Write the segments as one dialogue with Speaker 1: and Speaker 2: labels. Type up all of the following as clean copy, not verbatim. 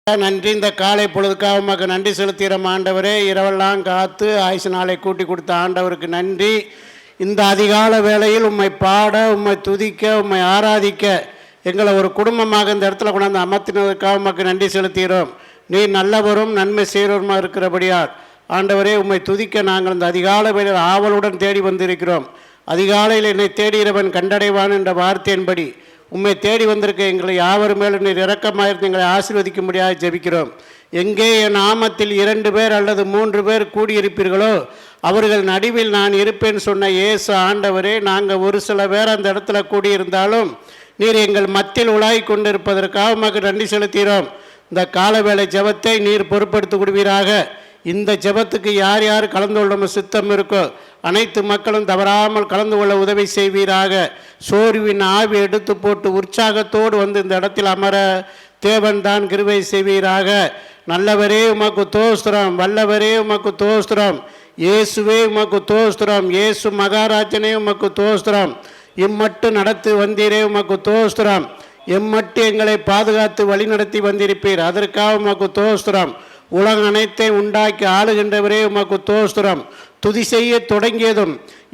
Speaker 1: நன்றி. இந்த காலை பொழுதுக்காக உமக்கு நன்றி செலுத்துகிறோம் ஆண்டவரே. இரவெல்லாம் காத்து ஆயுசு நாளை கூட்டி கொடுத்த ஆண்டவருக்கு நன்றி. இந்த அதிகால வேளையில் உம்மை பாட, உம்மை துதிக்க, உம்மை ஆராதிக்க எங்களை ஒரு குடும்பமாக இந்த இடத்துல கொண்டாந்து அமர்த்தினதுக்காக உமக்கு நன்றி செலுத்துகிறோம். நீர் நல்லவரும் நன்மை செய்கிறவருமா இருக்கிறபடியால் ஆண்டவரே உம்மை துதிக்க நாங்கள் இந்த அதிகால வேளையில் ஆவலுடன் தேடி வந்திருக்கிறோம். அதிகாலையில் என்னை தேடுகிறவன் கண்டடைவான் என்ற வார்த்தையின்படி உம்மை தேடி வந்திருக்க எங்களை யாவர் மேலும் நீர் இரக்கமாயிருந்து எங்களை ஆசீர்வதிக்கும்படியாக ஜெபிக்கிறோம். எங்கே என் நாமத்தில் 2 பேர் அல்லது 3 பேர் கூடியிருப்பீர்களோ அவர்கள் நடுவில் நான் இருப்பேன் சொன்ன இயேசு ஆண்டவரே, நாங்கள் ஒரு சில பேர் அந்த இடத்துல கூடியிருந்தாலும் நீர் எங்கள் மத்தியில் உலாய் கொண்டிருப்பதற்காக உமக்கு நன்றி செலுத்துகிறோம். இந்த காலவேளை ஜெபத்தை நீர் பொறுப்படுத்தி கொடுவீராக. இந்த ஜெபத்துக்கு யார் யார் கலந்து கொள்ள சித்தம் இருக்கோ அனைத்து மக்களும் தவறாமல் கலந்து கொள்ள உதவி செய்வீராக. சோர்வின் ஆவி எடுத்து போட்டு உற்சாகத்தோடு வந்து இந்த இடத்தில் அமர தேவன் தான் கிருபை செய்வீராக. நல்லவரே உமக்கு தோஸ்திரம், வல்லவரே உமக்கு தோஸ்திரம், இயேசுவே உமக்கு தோஸ்திரம், இயேசு மகாராஜனே உமக்கு தோஸ்திரம். இம்மட்டு நடத்தி வந்தீரே உமக்கு தோஸ்திரம். எம்மட்டு எங்களை பாதுகாத்து வழி நடத்தி வந்திருப்பீர், அதற்காக உமக்கு தோஸ்திரம். உலகம் அனைத்தை உண்டாக்கி ஆளுகின்றவரே உமக்கு தோஸ்திரம். துதி செய்ய தொடங்கியதும்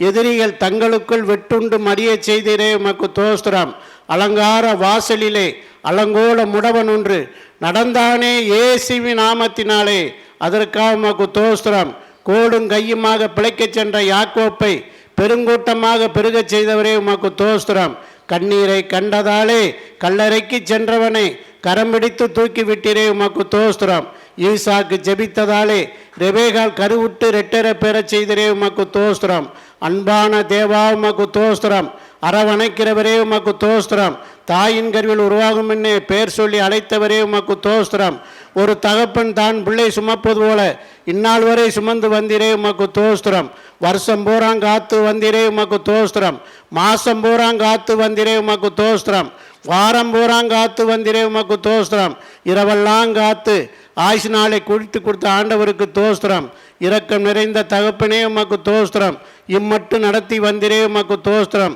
Speaker 1: எதிரிகள் தங்களுக்குள் வெட்டுண்டு மடிய செய்தீரே உமக்கு தோஸ்திரம். அலங்கார வாசலிலே அலங்கோல முடவன் ஒன்று நடந்தானே இயேசுவின் நாமத்தினாலே, அதற்காக உமக்கு தோஸ்திரம். கோடும் கையுமாக பிழைக்கச் சென்ற யாக்கோப்பை பெருங்கூட்டமாக பெருகச் செய்தவரே உமக்கு தோஸ்திரம். கண்ணீரை கண்டதாலே கல்லறைக்கு சென்றவனை கரம் பிடித்து தூக்கி விட்டீரே உமக்கு தோஸ்திரம். ஈசாக்கு ஜெபித்ததாலே ரெபேகால் கருவுட்டு ரெட்டரை பெறச் செய்தரே உமக்கு தோஸ்திரம். அன்பான தேவா உமக்கு தோஸ்திரம். அரவணைக்கிறவரே உமக்கு தோஸ்திரம். தாயின் கருவில் உருவாகும் என்னே பேர் சொல்லி அழைத்தவரே உமக்கு தோஸ்திரம். ஒரு தகப்பன் தான் பிள்ளை சுமப்பது போல இந்நாள் வரை சுமந்து வந்திரே உமக்கு தோஸ்திரம். வருஷம் பூராங் காத்து வந்திரே உமக்கு தோஸ்திரம். மாசம் பூராங் காத்து வந்திரே உமக்கு தோஸ்திரம். வாரம் பூராங் காத்து வந்திரே உமக்கு தோஸ்திரம். இரவெல்லாம் காத்து ஆயுசு நாளை குடித்து கொடுத்த ஆண்டவருக்கு தோஸ்திரம். இரக்கம் நிறைந்த தகப்பனே உமக்கு தோஸ்திரம். இம்மட்டு நடத்தி வந்திரே உமக்கு தோஸ்திரம்.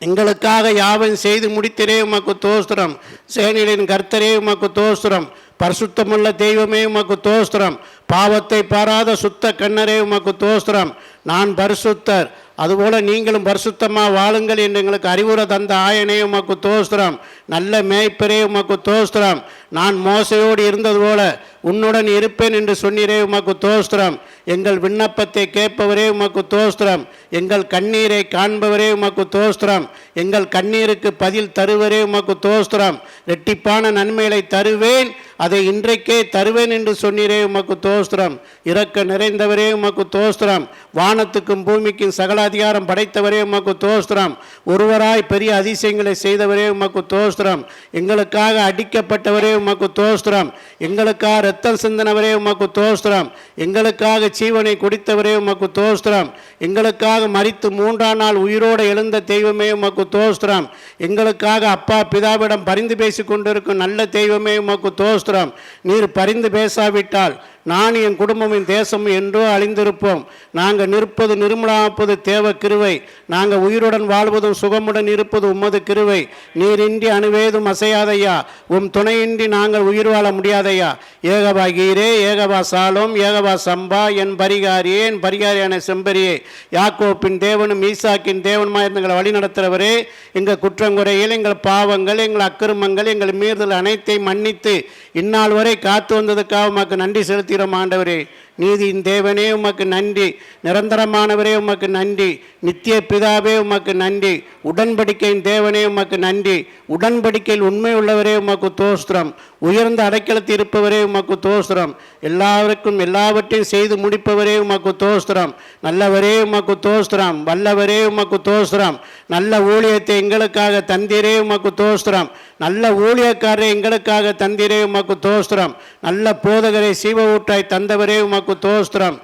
Speaker 1: எங்களுக்காக யாவன் செய்து முடித்திரே உமக்கு தோஸ்திரம். சேனைகளின் கர்த்தரே உமக்கு தோஸ்திரம். பரிசுத்தமுள்ள தெய்வமே உமக்கு தோஸ்திரம். பாவத்தை பாராத சுத்த கண்ணரே உமக்கு தோஸ்திரம். நான் பரிசுத்தர், அதுபோல நீங்களும் பரிசுத்தமாக வாழுங்கள் என்று எங்களுக்கு அறிவுரை தந்த ஆயனே உமக்கு தோஸ்திரம். நல்ல மேய்ப்பரே உமக்கு தோஸ்திரம். நான் மோசையோடு இருந்தது போல உன்னுடன் இருப்பேன் என்று சொன்னீரே உமக்கு தோஸ்திரம். எங்கள் விண்ணப்பத்தை கேட்பவரே உமக்கு தோஸ்திரம். எங்கள் கண்ணீரை காண்பவரே உமக்கு தோஸ்திரம். எங்கள் கண்ணீருக்கு பதில் தருவரே உமக்கு தோஸ்திரம். இரட்டிப்பான நன்மைகளை தருவேன், அதை இன்றைக்கே தருவேன் என்று சொன்னீரே உமக்கு தோஸ்திரம். இரக்க நிறைந்தவரே உமக்கு தோஸ்திரம். வானத்துக்கும் பூமிக்கும் சகல அதிகாரம் படைத்தவரே உமக்கு தோஸ்திரம். ஒருவராய் பெரிய அதிசயங்களை செய்தவரே உமக்கு தோஸ்திரம். எங்களுக்காக அடிக்கப்பட்டவரே உமக்கு தோஸ்திரம். எங்களுக்காக இரத்தம் சிந்தினவரே உமக்கு தோஸ்திரம். எங்களுக்காக ஜீவனை குடித்தவரே உமக்கு தோஸ்திரம். எங்களுக்காக மரித்து 3ஆம் நாள் உயிரோடு எழுந்த தெய்வமே உமக்கு தோஸ்திரம். எங்களுக்காக அப்பா பிதாவிடம் பரிந்து பேசி கொண்டிருக்கும் நல்ல தெய்வமே உமக்கு தோஸ்திரம். நீர் பரிந்து பேசாவிட்டால் நான் என் குடும்பமும் தேசமும் என்றோ அழிந்திருப்போம். நாங்கள் நிற்பது நிர்மலாப்பது தேவ கிருவை. நாங்கள் உயிருடன் வாழ்வதும் சுகமுடன் இருப்பது உமது கிருவை. நீரின்றி அணுவேதும் அசையாதையா, உம் துணையின்றி நாங்கள் உயிர் வாழ முடியாதையா. ஏகபா கீரே, ஏகபா சாலோம், ஏகபா சம்பா, என் பரிகாரியே, என் பரிகாரியான செம்பரியே, யாக்கோப்பின் தேவனும் ஈசாக்கின் தேவனுமா எங்களை வழி நடத்துகிறவரே, எங்கள் குற்றங்குறையில் எங்கள் பாவங்கள் எங்கள் அக்கிரமங்கள் எங்கள் மீறுதல் அனைத்தையும் மன்னித்து இந்நாள் வரை காத்து வந்ததுக்காக உமக்கு நன்றி செலுத்துகிறோம் ஆண்டவரே. நீதியின் தேவனே உமக்கு நன்றி. நிரந்தரமானவரே உமக்கு நன்றி. நித்திய பிதாவே உமக்கு நன்றி. உடன்படிக்கையின் தேவனே உமக்கு நன்றி. உடன்படிக்கையில் உண்மை உள்ளவரே உமக்கு தோஸ்திரம். உயர்ந்த அடைக்கலத்தில் இருப்பவரே உமக்கு தோஸ்திரம். எல்லாருக்கும் எல்லாவற்றையும் செய்து முடிப்பவரே உமக்கு தோஸ்திரம். நல்லவரே உமக்கு தோஸ்திரம். வல்லவரே உமக்கு தோஸ்திரம். நல்ல ஊழியத்தை எங்களுக்காக தந்தீரே உமக்கு தோஸ்திரம். நல்ல ஊழியக்காரரை எங்களுக்காக தந்தீரே உமக்கு தோஸ்திரம். நல்ல போதகரை சீவ ஊட்டாய் தந்தவரே உமக்கு தோஸ்திரம்.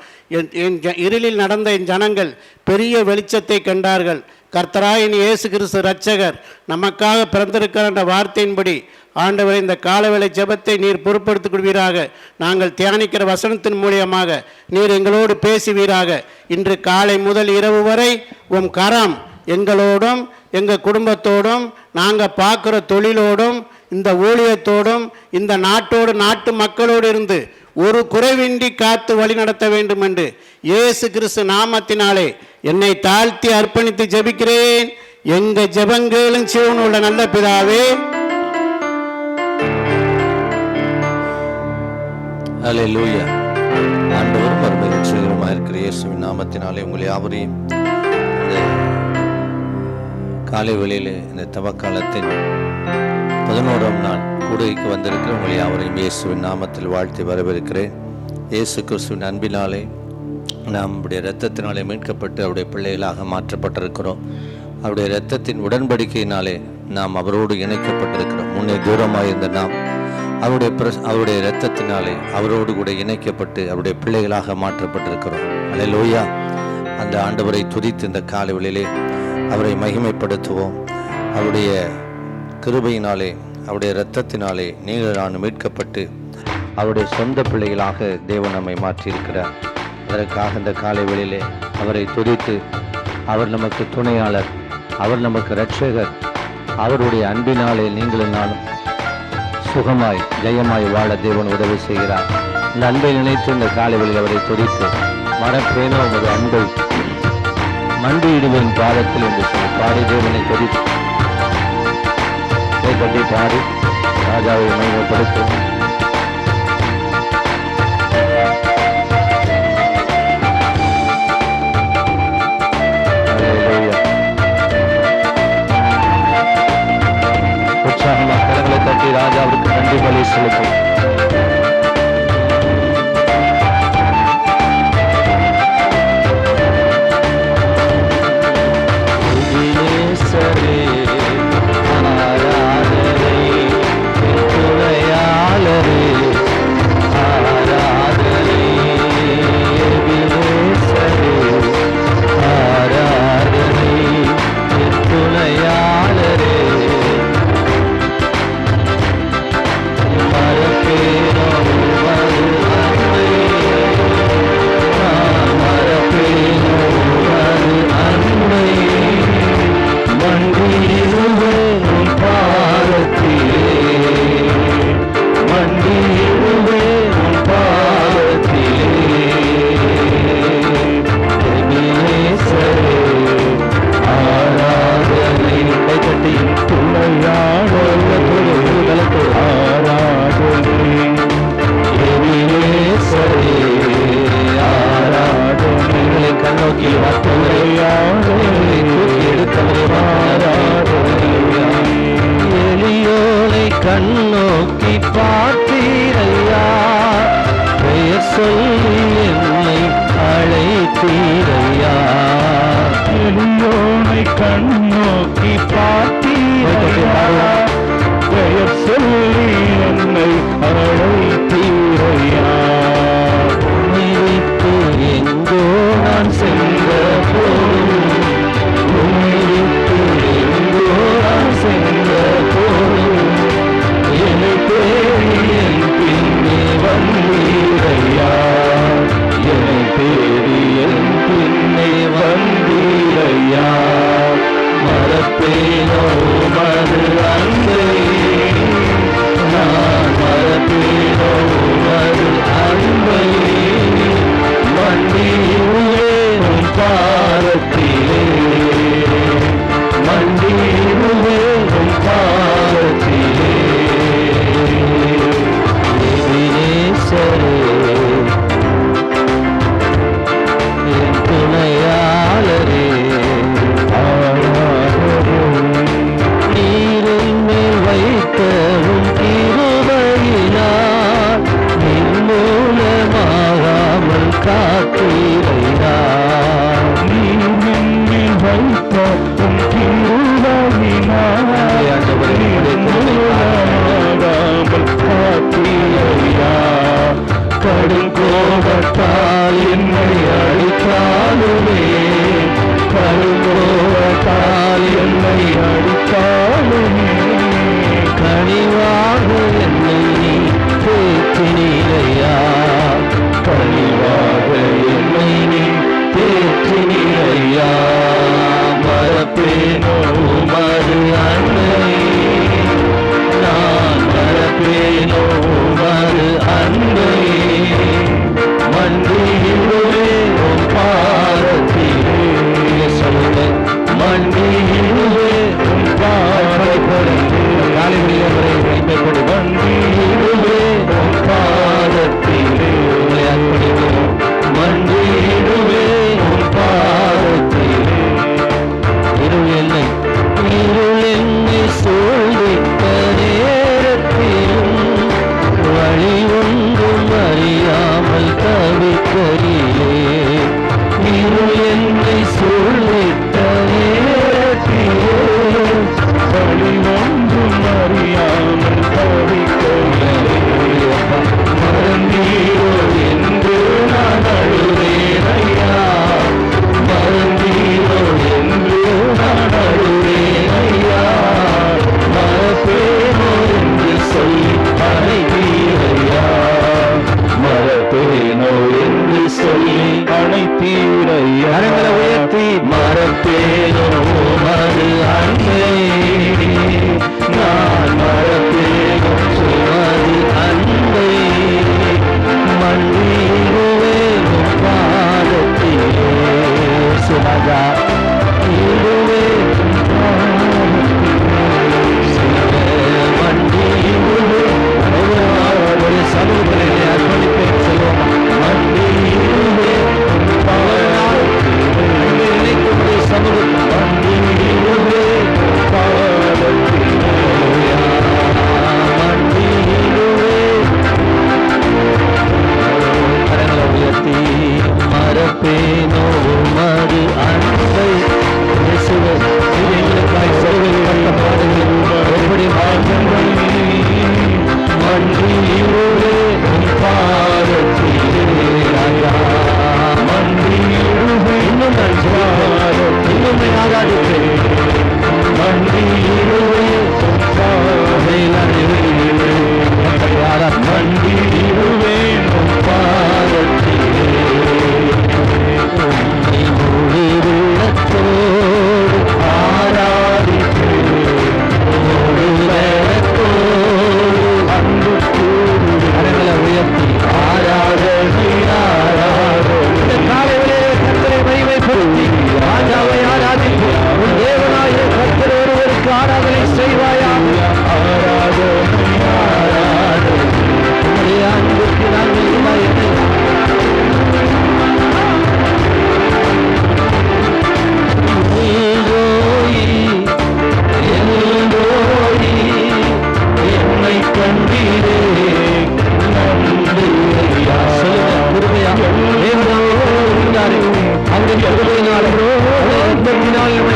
Speaker 1: இருளில் நடந்த என் ஜனங்கள் பெரிய வெளிச்சத்தை கண்டார்கள். கர்த்தராயின் இயேசு கிறிஸ்து இரட்சகர் நமக்காக பிறந்திருக்கிற என்ற வார்த்தையின்படி ஆண்டவரை இந்த காலவேளை ஜெபத்தை நீர் பொறுப்படுத்திக் கொள்வீராக. நாங்கள் தியானிக்கிற வசனத்தின் மூலியமாக நீர் எங்களோடு பேசுவீராக. இன்று காலை முதல் இரவு வரை உம் கரம் எங்களோடும் எங்கள் குடும்பத்தோடும் நாங்கள் பார்க்குற தொழிலோடும் இந்த ஊழியத்தோடும் இந்த நாட்டோடு நாட்டு மக்களோடு இருந்து ஒரு குறைவின்றி காத்து வழி நடத்த வேண்டும் என்று இயேசு கிறிஸ்து நாமத்தினாலே என்னை தாழ்த்தி அர்ப்பணித்து ஜெபிக்கிறேன். எங்க ஜெபங்களும் சிவன் உள்ள நல்ல பிதாவே.
Speaker 2: அல்லேலூயா. ஆண்டவரும் அருமை ரட்சகருமாய் இருக்கிற இயேசுவின் நாமத்தினாலே உங்களை யாவரையும் இந்த காலை வேளையிலே இந்த தவக்காலத்தின் 11ஆம் நாள் கூடுகைக்கு வந்திருக்கிற உங்களை யாவரையும் இயேசுவின் நாமத்தில் வாழ்த்தி வரவேற்கிறேன். இயேசு கிறிஸ்துவின் அன்பினாலே நாம் அவருடைய இரத்தத்தினாலே மீட்கப்பட்டு அவருடைய பிள்ளைகளாக மாற்றப்பட்டிருக்கிறோம். அவருடைய இரத்தத்தின் உடன்படிக்கையினாலே நாம் அவரோடு இணைக்கப்பட்டிருக்கிறோம். முன்னே தூரமாக இருந்த நாம் அவருடைய இரத்தத்தினாலே அவரோடு கூட இணைக்கப்பட்டு அவருடைய பிள்ளைகளாக மாற்றப்பட்டிருக்கிறோம். அல்லேலூயா. அந்த ஆண்டவரை துதித்து இந்த காலைகளிலே அவரை மகிமைப்படுத்துவோம். அவருடைய கிருபையினாலே அவருடைய இரத்தத்தினாலே நீங்கள் நான் மீட்கப்பட்டு அவருடைய சொந்த பிள்ளைகளாக தேவன் நம்மை மாற்றியிருக்கிறார். அதற்காக இந்த காலைகளிலே அவரை துதித்து அவர் நமக்கு துணையாளர், அவர் நமக்கு இரட்சகர், அவருடைய அன்பினாலே நீங்களும் நானும் சுகமாய் ஜெயமாய் வாழ தேவன் உதவி செய்கிறார். இந்த அன்பை நினைத்து இந்த காலைகளில் அவரை துதித்து மறப்பேனோ உமது அன்பை மண்டியிடுவன் பாதத்தில் என்று சொல்லி பாடி தேவனை துதித்து கட்டி பாடி ராஜாவை மையப்படுத்தும். உற்சாகமாக கரங்களை தட்டி ராஜாவுக்கு நன்றி பலி செலுத்தும். கண்ணோக்கி பார்த்தீரையா, பெயர் சொல்லி என்னை அழைத்தீரையா. எளியோனை கண்ணோக்கி பார்த்தீரையா, பெயர் சொல்லி என்னை அழைத்தீரையா. உன்னிட்டு எங்கோ நான் சென்ற போதும், உன்னிட்டு எங்கோ நான் சென்ற போதும் என்னை தேடி என் பின்னே வந்தீரையா, என்னை தேடி என் பின்னே வந்தீரையா. மறப்பேனோ மது அன்பை, நான் மறப்பேனோ மது அன்பை. மண்டியுவேன் பாரத்திலே, மண்டியுவேன் பாரத்திலே. என் துணையாளரே, நீரின் மேல் வைத்தவும் கிருபையினார் நிர்மூலமாகாமல் காத்தீரையார். நீரின் மேல் வைத்தவும் கிருபையினார் நிர்மூலமாகாமல் காத்தீரையார். கடும் கோபத்தால் என்னை அழித்தாலுமே, கடும் கோபத்தால் என்னை அழித்தாலுமே, கனிவாக என்னை நீ தேற்றினீரையா, கனிவாக என்னை நீ தேற்றினீரையா. மறப்பேனோ உமது அன்பை, நான்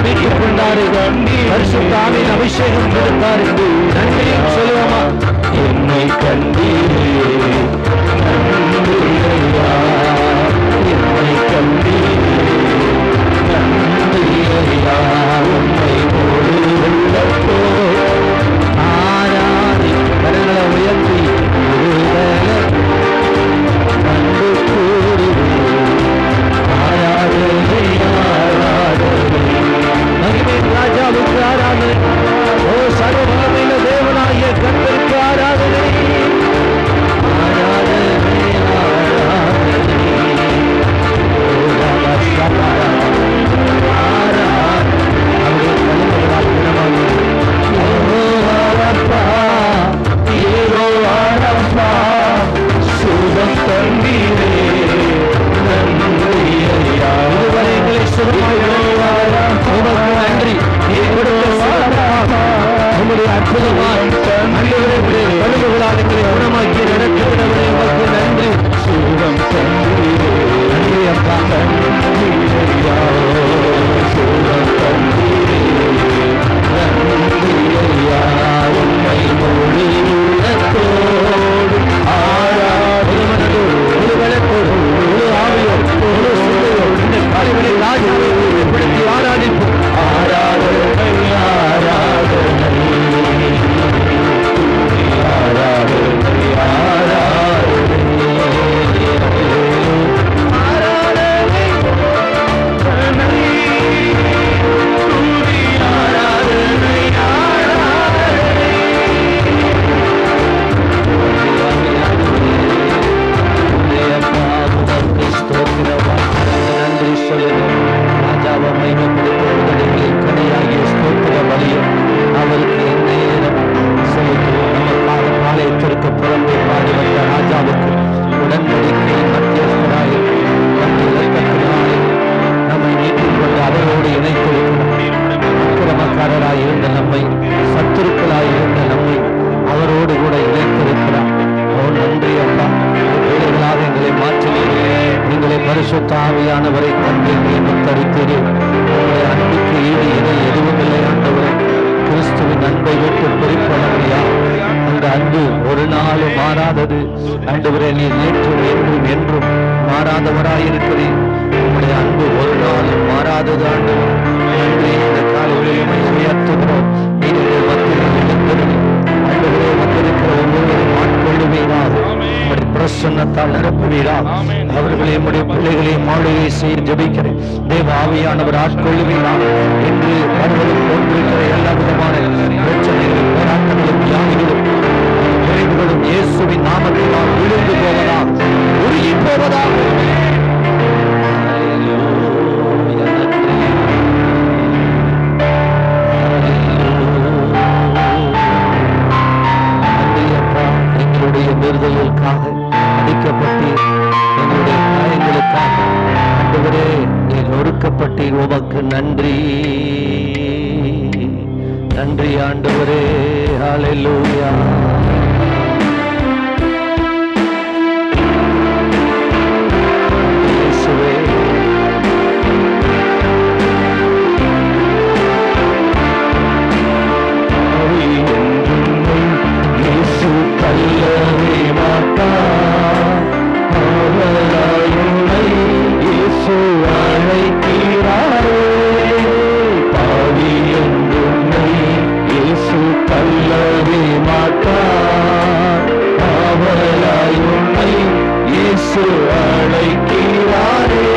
Speaker 2: மீட்டுக் கொண்டாரு. பரிசுத்த ஆவியின் அபிஷேகம் கொடுத்தாரு. நன்றி சொல்லுவோமா? என்னை கண்டீரே நன்றி ஐயா, என்னை கண்டீரே நன்றி ஐயா, உம்மை முழு உள்ளத்தோடு ஆராதி கரங்களை உயர்த்தி கண்டு கூறுவேன். ஆராதனை ஆராதனை மகிமையின் ராஜாவுக்கு ஆராதனை. ஓ சர்வ வல்லமையுள்ள தேவனாகிய கர்த்தருக்கு ஆராதனை. ஆராதனை ஆராதனை. ஓ ராமா சபாரா ஆராதனை. அவருடைய தலைமைகளால் குணமானது. ஓ ஆரப்பா ஏதோ ஆரப்பா சுகம் தந்தீரே நன்றி ஐயா. இதுவரை எங்களை சுகமாய் உமக்கு நன்றி. நீ கொடுத்த சுகமாக உம்முடைய அற்புதமாய் வலுவுகளால் எங்களை குணமாக்கி நடத்துகிறவரே உமக்கு நன்றி. சுகம் தந்தீரே நன்றி அப்பா. நன்றி ஐயா, சுகம் தந்தீரே நன்றி ஐயா, உம்மை முழு உள்ளத்தோடு ஆராதனை. முழு பலத்தோடு முழு ஆவியோடு முழு சிந்தையோடு இந்த காலைகளை ராஜாவை உறுதிப்படுத்தி ஆராதிப்போம். ஆராதனை ஆராதனை ஆராதனை நன்றி சொல்லுங்கள். ராஜாவை மையப்படுத்துவதில் கடையாகிய ஸ்தோத்திர பலியும் அவருக்கு நேரம் செலுத்துவோம். நமக்காக பாளையத்திற்கு புறம்பே பாடுபட்ட ராஜாவுக்கு உடன்படிக்கையின் மத்தியஸ்தராய் தன்னுடைய இரத்தத்தினாலே நம்மை நீட்டிக் கொண்டு அவரோடு இணைத்திருக்கிறார். அக்கிரமக்காரராய் இருந்த நம்மை, சத்துருக்களாய் இருந்த நம்மை அவரோடு கூட இணைத்திருக்கிறார். ஓ நன்றி அப்பா. பிள்ளைகளாக எங்களை மாற்றினீர்கள். எங்களை பரிசுத்த ஆவியானவரை தந்தையில் நியமித்தரித்தீர்கள். உங்களுடைய அன்புக்கு ஈடு இணை எதுவும் இல்லை ஆண்டவரே. கிறிஸ்துவின் அன்பை விட்டு பிரிப்பட முடியாது. அந்த அன்பு ஒரு நாளும் மாறாதது ஆண்டவரே. நீர் நேற்றும் என்றும் என்றும் மாறாதவராயிருக்கிறீர். உங்களுடைய அன்பு ஒரு நாளும் மாறாதது ஆண்டவர். நன்றி. இந்த காலையில் உயர்த்துகிறோம். நீங்கள் மத்தியில் எழுந்திருங்கள் ஆண்டவரே. வந்திருக்கிற ஒவ்வொருவரும் ஆட்கொள்ளுவீராக. உங்களுடைய பிரசன்னத்தால் நிரப்புவீராக. அவர்களை நம்முடைய பிள்ளைகளை மாளிகை செய்து ஜெபிக்கிறேன். தேவ ஆவியானவர் ஆட்கொள்ளுவீராக. என்று பருவம் போன்றிருக்கிற எல்லா விதமான பிரச்சனைகளும் போராட்டங்களும் வியாதிகளும் குறைவுகளும் இயேசுவின் நாமத்தினால் விழுந்து போவதாக, உருகி போவதாக. எங்களுடைய விருதுகளுக்காக அடிக்கப்பட்டீர். எங்களுடைய காயங்களுக்காக ஆண்டவரே நீர் ஒடுக்கப்பட்டீர். உமக்கு நன்றி. நன்றி ஆண்டவரே. ஹல்லேலூயா. இயேசுவே இயேசு கல்லறை மாட்டார். அவராயுனை இயேசு அழைக்கிறாரே. பாவி என்றுமை இயேசு கல்லறை மாட்டார். அவராயுனை இயேசு அழைக்கிறாரே.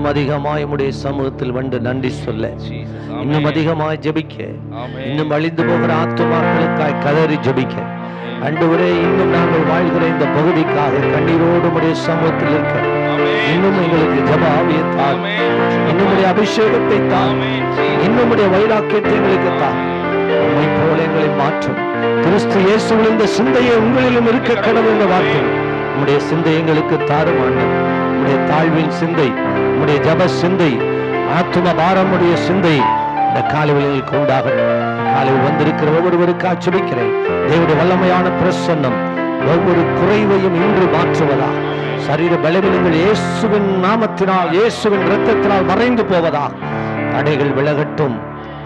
Speaker 2: அதிகமாய் உம்முடைய சமூகத்தில் வந்து நன்றி சொல்ல, இன்னும் அதிகமாய் ஜெபிக்க, இன்னும் அழிந்து போகிற ஆத்துமாக்களுக்காய் கதறி ஜெபிக்க, ஆண்டவரே இன்னும் நாங்கள் வாழ்கிற இந்த பகுதிக்காக கண்ணீரோடு உம்முடைய சமூகத்தில் இருக்க இன்னும் எங்களுக்கு ஜெப ஆவியை தார், இன்னும் அபிஷேகத்தை தார், இன்னும் வைராக்கியத்தை எங்களுக்கு தார். உம்மை போல எங்களை மாற்றும் கிறிஸ்து இயேசுவின் இந்த சிந்தையை உங்களிலும் இருக்க கடவுள் என்ற வார்த்தை உம்முடைய சிந்தை எங்களுக்கு தாரும் ஆண்டவரே. உம்முடைய தாழ்வின் சிந்தை, உம்முடைய ஜப சிந்தை, ஆத்தும பாரமுடைய சிந்தை இந்த காலைவெளிகளுக்கு உண்டாகட்டும். காலையில் வந்திருக்கிற ஒவ்வொருவருக்கு ஆச்சரிக்கிறேன். தேவனுடைய வல்லமையான பிரசன்னம் ஒவ்வொரு குறைவையும் இன்று மாற்றுவதா, சரீர பலவீனங்கள் இயேசுவின் நாமத்தினால் இயேசுவின் இரத்தத்தினால் மறைந்து போவதா, தடைகள் விலகட்டும்,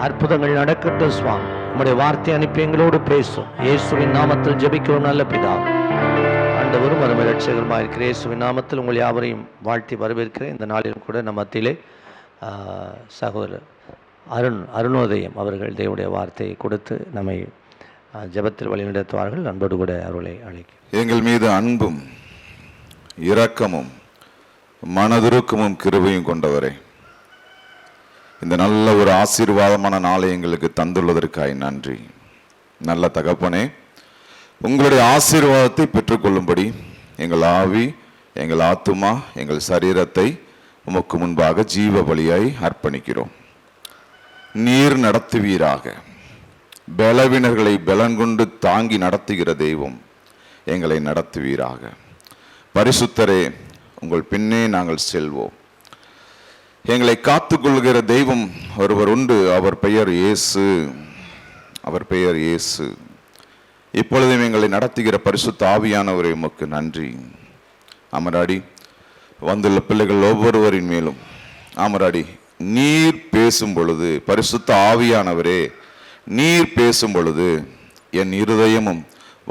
Speaker 2: அற்புதங்கள் நடக்கட்டும். சுவாமி உம்முடைய வார்த்தை அனுப்பி எங்களோடு பேசும். இயேசுவின் நாமத்தில் ஜெபிக்கிறோம் நல்ல பிதா. ஆண்டவரும் அருமை ரட்சகருமாக இருக்கிற இயேசுவின் நாமத்தில் உங்கள் யாவரையும் வாழ்த்தி வரவேற்கிறேன். இந்த நாளிலும் கூட நம் மத்தியிலே சகோதரர் அருணோதயம் அவர்கள் தேவனுடைய வார்த்தையை கொடுத்து நம்மை ஜெபத்தில் வழிநடத்துவார்கள். அன்போடு கூட அவர்களை அழைக்கும்.
Speaker 3: எங்கள் மீது அன்பும் இரக்கமும் மனதுருக்கமும் கிருபையும் கொண்டவரே, இந்த நல்ல ஒரு ஆசீர்வாதமான நாளை எங்களுக்கு தந்துள்ளதற்காய் நன்றி. நல்ல தகப்பனே, உங்களுடைய ஆசீர்வாதத்தை பெற்றுக்கொள்ளும்படி எங்கள் ஆவி, எங்கள் ஆத்துமா, எங்கள் சரீரத்தை உமக்கு முன்பாக ஜீவ பலியாய் அர்ப்பணிக்கிறோம். நீர் நடத்துவீராக. பலவீனர்களை பலன் கொண்டு தாங்கி நடத்துகிற தெய்வம் எங்களை நடத்துவீராக. பரிசுத்தரே, உங்கள் பின்னே நாங்கள் செல்வோம். எங்களை காத்துக்கொள்கிற தெய்வம் ஒருவர் உண்டு. அவர் பெயர் இயேசு. அவர் பெயர் இயேசு. இப்பொழுதும் எங்களை நடத்துகிற பரிசுத்த ஆவியானவரே, உமக்கு நன்றி. அமராடி வந்துள்ள பிள்ளைகள் ஒவ்வொருவரின் மேலும் அமராடி நீர் பேசும் பொழுது, பரிசுத்த ஆவியானவரே நீர் பேசும் பொழுது என் இருதயமும்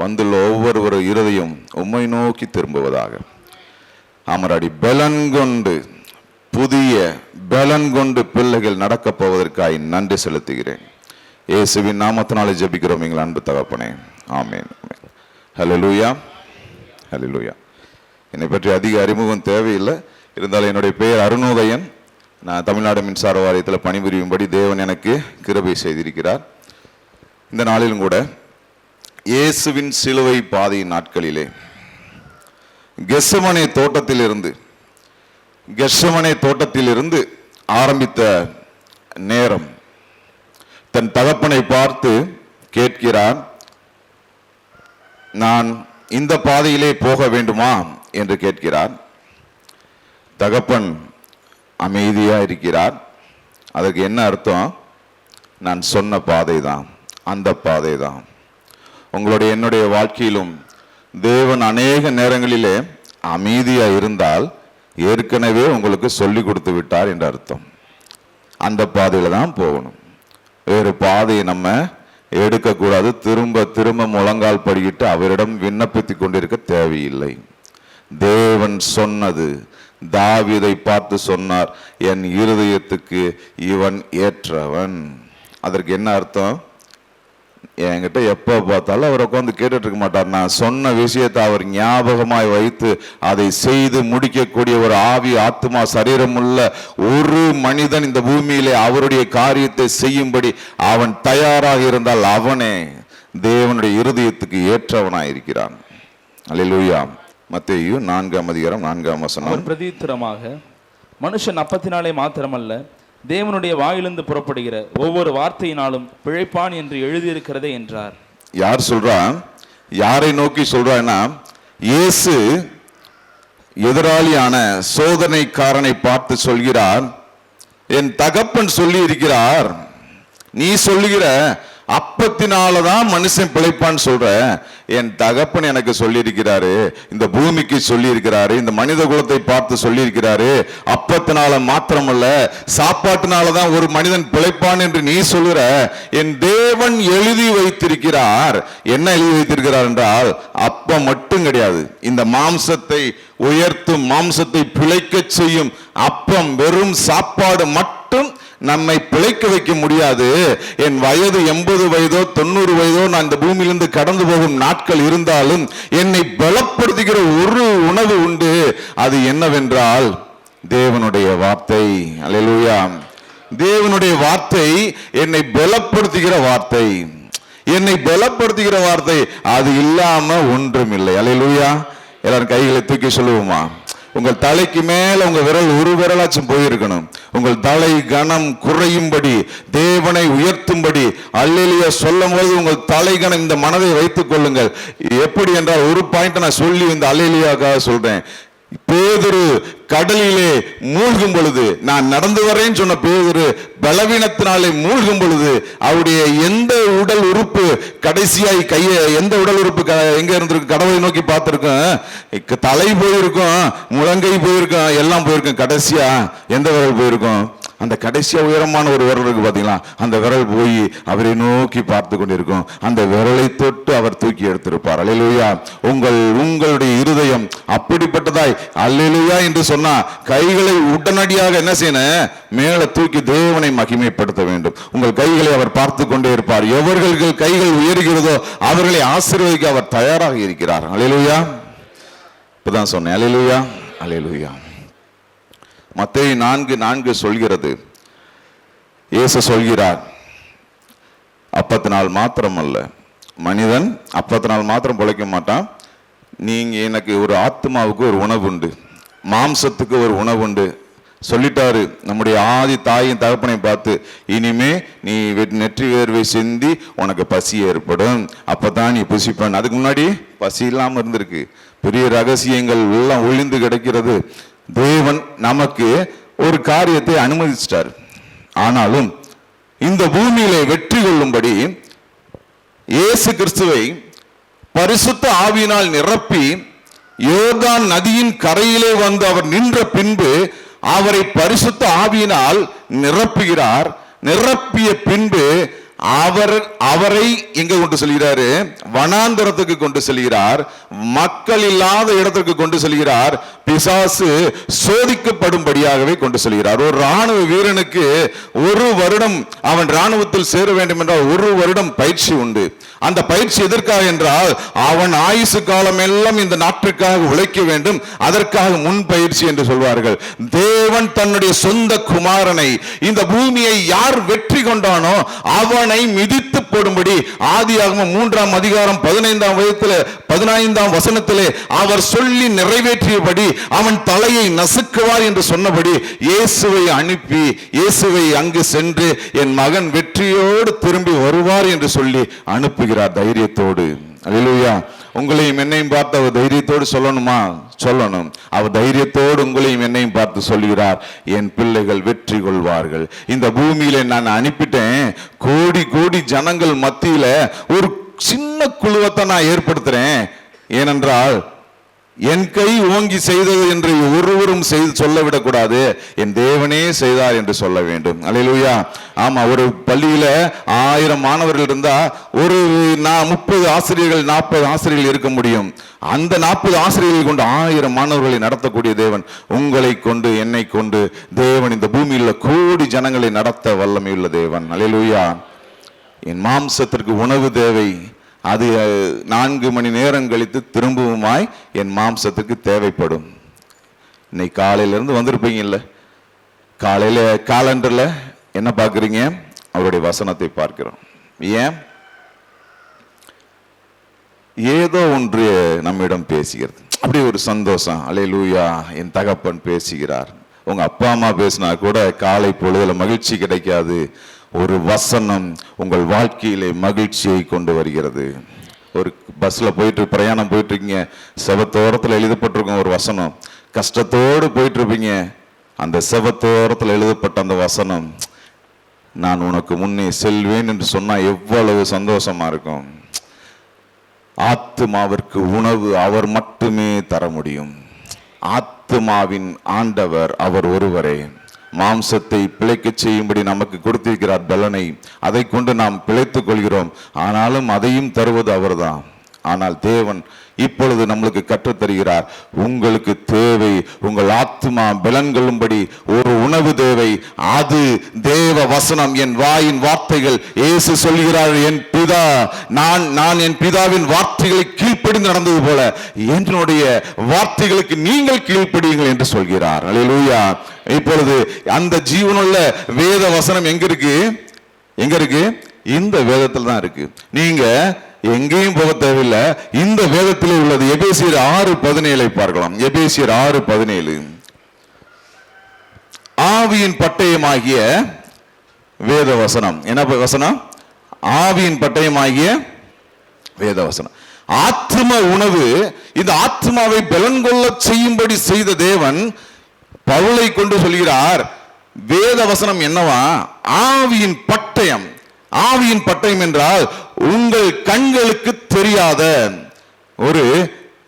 Speaker 3: வந்துள்ள ஒவ்வொரு இருதயம் உம்மை நோக்கி திரும்புவதாக. அமராடி பலன் கொண்டு, புதிய பலன் கொண்டு பிள்ளைகள் நடக்கப் போவதற்காக நன்றி செலுத்துகிறேன். இயேசுவின் நாமத்தினாலே ஜெபிக்கிறோம் எங்கள் அன்பு தகப்பனே. ஆமென். ஹல்லேலூயா, ஹல்லேலூயா. என்னை பற்றி அதிக அறிமுகம் தேவையில்லை. இருந்தாலும் என்னுடைய பெயர் அருணோதயன். நான் தமிழ்நாடு மின்சார வாரியத்தில் பணிபுரியும்படி தேவன் எனக்கு கிருபை செய்திருக்கிறார். இந்த நாளிலும் கூட இயேசுவின் சிலுவை பாதையின் நாட்களிலே கெத்செமனே தோட்டத்திலிருந்து ஆரம்பித்த நேரம், தன் தகப்பனை பார்த்து கேட்கிறார், நான் இந்த பாதையிலே போக வேண்டுமா என்று கேட்கிறார். தகப்பன் அமைதியா இருக்கிறார். அதுக்கு என்ன அர்த்தம்? நான் சொன்ன பாதை தான், அந்த பாதை தான். உங்களுடைய என்னுடைய வாழ்க்கையிலும் தேவன் அநேக நேரங்களிலே அமைதியா இருந்தால் ஏற்கனவே உங்களுக்கு சொல்லி கொடுத்து விட்டார் என்று அர்த்தம். அந்த பாதையில தான் போகணும். வேறு பாதையை நம்ம எடுக்கக்கூடாது. திரும்ப திரும்ப முழங்கால் படிக்கிட்டு அவரிடம் விண்ணப்பித்து கொண்டிருக்க தேவையில்லை. தேவன் சொன்னது, தாவீதை பார்த்து சொன்னார், என் இருதயத்துக்கு இவன் ஏற்றவன். அதற்கு என்ன அர்த்தம்? என்கிட்ட எப்போ பார்த்தாலும் அவர் உட்காந்து கேட்டுட்டு இருக்க மாட்டார். நான் சொன்ன விஷயத்தை அவர் ஞாபகமாய் வைத்து அதை செய்து முடிக்கக்கூடிய ஒரு ஆவி, ஆத்மா, சரீரம் உள்ள ஒரு மனிதன் இந்த பூமியிலே அவருடைய காரியத்தை செய்யும்படி அவன் தயாராக இருந்தால் அவனே தேவனுடைய இருதயத்துக்கு ஏற்றவனாய் இருக்கிறான். அல்லேலூயா. மத்தேயு 4:4
Speaker 4: அவர் பிரதியுத்தரமாக, மனுஷன் அப்பத்தினாலே மாத்திரமல்ல தேவனுடைய வாயிலிருந்து புறப்படுகிற ஒவ்வொரு வார்த்தையினாலும் பிழைப்பான் என்று எழுதியிருக்கிறதே என்றார்.
Speaker 3: யார் சொல்றா? யாரை நோக்கி சொல்றான்னா, இயேசு எதிராளியான சோதனைக்காரனை பார்த்து சொல்கிறார், என் தகப்பன் சொல்லி இருக்கிறார், நீ சொல்லுகிற அப்பத்தினாலதான் மனுஷன் பிழைப்பான்னு சொல்ற. என் தகப்பன் எனக்கு சொல்லி இருக்கிறாரு, இந்த பூமிக்கு சொல்லி இருக்கிறாரு, இந்த மனித குலத்தை பார்த்து சொல்லி இருக்கிறாரு, அப்பத்தினால மாத்திரமல்ல சாப்பாட்டினாலதான் ஒரு மனிதன் பிழைப்பான் என்று நீ சொல்லுற. என் தேவன் எழுதி வைத்திருக்கிறார். என்ன எழுதி வைத்திருக்கிறார் என்றால், அப்பம் மட்டும் கிடையாது, இந்த மாம்சத்தை உயர்த்தும், மாம்சத்தை பிழைக்க செய்யும் அப்பம், வெறும் சாப்பாடு மட்டும் நம்மை பிழைக்க வைக்க முடியாது. என் வயது 80 வயதோ 90 வயதோ நான் இந்த பூமியிலிருந்து கடந்து போகும் நாட்கள் இருந்தாலும் என்னை பலப்படுத்துகிற ஒரு உணவு உண்டு. அது என்னவென்றால் தேவனுடைய வார்த்தை. அல்லேலூயா. தேவனுடைய வார்த்தை என்னை பலப்படுத்துகிற வார்த்தை, என்னை பலப்படுத்துகிற வார்த்தை. அது இல்லாம ஒன்றும் இல்லை. அல்லேலூயா. எல்லாரும் கைகளை தூக்கி சொல்லுவோமா? உங்கள் தலைக்கு மேல உங்க விரல் ஒரு விரலாச்சும் போயிருக்கணும். உங்கள் தலை கனம் குறையும்படி, தேவனை உயர்த்தும்படி அல்லேலூயா சொல்லும் போது உங்கள் தலை கனம், இந்த மனதை வைத்துக் கொள்ளுங்கள். எப்படி என்றால், ஒரு பாயிண்ட் நான் சொல்லி இந்த அல்லேலூயாக்காக சொல்றேன். பேதுரு கடலிலே மூழ்கும் பொழுது, நான் நடந்து வரேன்னு சொன்ன பேதுரு பலவீனத்தினாலே மூழ்கும் பொழுது, அவருடைய எந்த உடல் உறுப்பு கடைசியாய் கைய, எந்த உடல் உறுப்பு எங்க இருந்திருக்கு? கடவுளை நோக்கி பார்த்திருக்கும். தலை போயிருக்கும், முழங்கை போயிருக்கும், எல்லாம் போயிருக்கும். கடைசியா எந்த விரல் போயிருக்கும்? அந்த கடைசியா உயரமான ஒரு விரல் இருக்கு பாத்தீங்களா, அந்த விரல் போய் அவரை நோக்கி பார்த்து கொண்டிருக்கும். அந்த விரலை தொட்டு அவர் தூக்கி எடுத்திருப்பார். அல்லேலூயா. உங்களுடைய இருதயம் அப்படிப்பட்டதாய் அல்லேலூயா என்று சொன்னா கைகளை உடனடியாக என்ன செய்யணும்? மேல தூக்கி தேவனை மகிமைப்படுத்த வேண்டும். உங்கள் கைகளை அவர் பார்த்து கொண்டே இருப்பார். எவர்கள் கைகள் உயர்கிறதோ அவர்களை ஆசீர்வதிக்க அவர் தயாராக இருக்கிறார். அல்லேலூயா. இப்பதான் சொன்னேன். அல்லேலூயா, அல்லேலூயா. மத்தேயு 4:4 சொல்கிறது, இயேசு சொல்கிறார், அப்பத்தினால் மாத்திரம் அல்ல, மனிதன் அப்பத்தினால் மாத்திரம் பிழைக்க மாட்டான். நீங்க எனக்கு ஒரு ஆத்மாவுக்கு ஒரு உணவு உண்டு, மாம்சத்துக்கு ஒரு உணவு உண்டு சொல்லிட்டாரு. நம்முடைய ஆதி தாயின் தகப்பனை பார்த்து, இனிமே நீ நெற்றி வேர்வை சிந்தி உனக்கு பசி ஏற்படும், அப்பதான் நீ புசிப்பன். அதுக்கு முன்னாடி பசி இல்லாம இருந்திருக்கு. பெரிய ரகசியங்கள் எல்லாம் ஒளிந்து கிடக்கிறது. தேவன் நமக்கு ஒரு காரியத்தை அனுமதிச்சிட்டார். ஆனாலும் இந்த பூமியிலே வெற்றி கொள்ளும்படி இயேசு கிறிஸ்துவை பரிசுத்த ஆவியினால் நிரப்பி யோர்தான் நதியின் கரையிலே வந்து அவர் நின்ற பின்பு அவரை பரிசுத்த ஆவியினால் நிரப்புகிறார். நிரப்பிய பின்பு அவரை எங்க கொண்டு செல்கிறாரு? வனாந்தரத்துக்கு கொண்டு செல்கிறார். மக்கள் இல்லாத இடத்திற்கு கொண்டு செல்கிறார். பிசாசு சோதிக்கப்படும்படியாகவே கொண்டு செல்கிறார். ஒரு ராணுவ வீரனுக்கு 1 வருடம் அவன் ராணுவத்தில் சேர வேண்டும் என்றால் 1 வருடம் பயிற்சி உண்டு. அந்த பயிற்சி எதற்காக என்றால், அவன் ஆயுசு காலம் எல்லாம் இந்த நாட்டிற்காக உழைக்க வேண்டும். அதற்காக முன் பயிற்சி என்று சொல்வார்கள். தேவன் தன்னுடைய சொந்த குமாரனை, இந்த பூமியை யார் வெற்றி கொண்டானோ அவனை மிதித்து போடும்படி ஆதியாகமம் 3ஆம் அதிகாரம் 15ஆம் வசனத்திலே அவர் சொல்லி நிறைவேற்றியபடி அவன் தலையை நசுக்குவார் என்று சொன்னபடி இயேசுவை அனுப்பி, இயேசுவை அங்கு சென்று என் மகன் வெற்றியோடு திரும்பி வருவார் என்று சொல்லி அனுப்புகிறார் தைரியத்தோடு. அல்லேலூயா. உங்களையும் என்னையும் பார்த்து அவர் தைரியத்தோடு சொல்லணுமா? சொல்லணும். அவர் தைரியத்தோடு உங்களையும் என்னையும் பார்த்து சொல்கிறார், என் பிள்ளைகள் வெற்றி கொள்வார்கள். இந்த பூமியில நான் அனுப்பிட்டேன், கோடி கோடி ஜனங்கள் மத்தியில ஒரு சின்ன குழுவத்தை நான் ஏற்படுத்துறேன். ஏனென்றால் என் கை ஓங்கி செய்தது என்று ஒருவரும் செய்து சொல்ல விடக்கூடாது, என் தேவனே செய்தார் என்று சொல்ல வேண்டும். அல்லேலூயா. ஆமா, ஒரு பள்ளியில 1000 மாணவர்கள் இருந்தா ஒரு 30 ஆசிரியர்கள் 40 ஆசிரியர்கள் இருக்க முடியும். அந்த 40 ஆசிரியர்கள் கொண்டு 1000 மாணவர்களை நடத்தக்கூடிய தேவன் உங்களை கொண்டு என்னை கொண்டு தேவன் இந்த பூமியில் கோடி ஜனங்களை நடத்த வல்லமையுள்ள தேவன். அல்லேலூயா. என் மாம்சத்திற்கு உணவு தேவை, அது 4 மணி நேரம் கழித்து திரும்பவுமாய் என் மாம்சத்துக்கு தேவைப்படும். இன்னைக்கு காலையிலேருந்து வந்திருப்பீங்கல்ல, காலையில் காலண்டரில் என்ன பார்க்குறீங்க? அவருடைய வசனத்தை பார்க்கிறோம். ஏன்? ஏதோ ஒன்று நம்மிடம் பேசுகிறது, அப்படி ஒரு சந்தோஷம். அல்லேலூயா, என் தகப்பன் பேசுகிறார். உங்க அப்பா அம்மா பேசினா கூட காலை பொழுதுல மகிழ்ச்சி கிடைக்காது. ஒரு வசனம் உங்கள் வாழ்க்கையிலே மகிழ்ச்சியை கொண்டு வருகிறது. ஒரு பஸ்ல போயிட்டு பிரயாணம் போயிட்டு இருக்கீங்க, செவத்தோரத்தில் எழுதப்பட்டிருக்கும் ஒரு வசனம், கஷ்டத்தோடு போயிட்டு இருப்பீங்க, அந்த செவத்தோரத்தில் எழுதப்பட்ட அந்த வசனம், நான் உனக்கு முன்னே செல்வேன் என்று சொன்னா எவ்வளவு சந்தோஷமா இருக்கும். ஆத்துமாவிற்கு உணவு அவர் மட்டுமே தர முடியும். ஆத்துமாவின் ஆண்டவர் அவர் ஒருவரே. மாம்சத்தை பிழைக்க செய்யும்படி நமக்கு கொடுத்திருக்கிறார் பலனை, அதை கொண்டு நாம் பிழைத்துக் கொள்கிறோம். ஆனாலும் அதையும் தருவது அவர்தான். ஆனால் தேவன் இப்பொழுது நம்மளுக்கு கற்றுத் தருகிறார், உங்களுக்கு தேவை, உங்கள் ஆத்துமா பலன் கொள்ளும்படி ஒரு உணவு தேவை. அது தேவ வசனம், என் வாயின் வார்த்தைகள். இயேசு சொல்கிறார், என் பிதா, நான் என் பிதாவின் வார்த்தைகளை கீழ்ப்படிந்து நடந்தது போல என்னுடைய வார்த்தைகளுக்கு நீங்கள் கீழ்ப்படியுங்கள் என்று சொல்கிறார். அல்லேலூயா. இப்பொழுது அந்த ஜீவனுள்ள வேத வசனம் எங்க இருக்கு? எங்க இருக்கு? இந்த வேதத்தில் தான் இருக்கு. நீங்க எங்கேயும் போக தேவையில்லை, இந்த வேதத்தில் உள்ளது. எபேசியர் 6:17 பார்க்கலாம். எபேசியர் 6:17. ஆவியின் பட்டயமாகிய வேத வசனம். என்ன வசனம்? ஆவியின் பட்டயமாகிய வேத வசனம். ஆத்ம உணவு. இந்த ஆத்மாவை பலன் கொள்ள செய்யும்படி செய்த தேவன் பவுலை கொண்டு சொல்கிறார், வேத வசனம் என்னவா? ஆவியின் பட்டயம். ஆவியின் பட்டயம் என்றால் உங்கள் கண்களுக்கு தெரியாத ஒரு,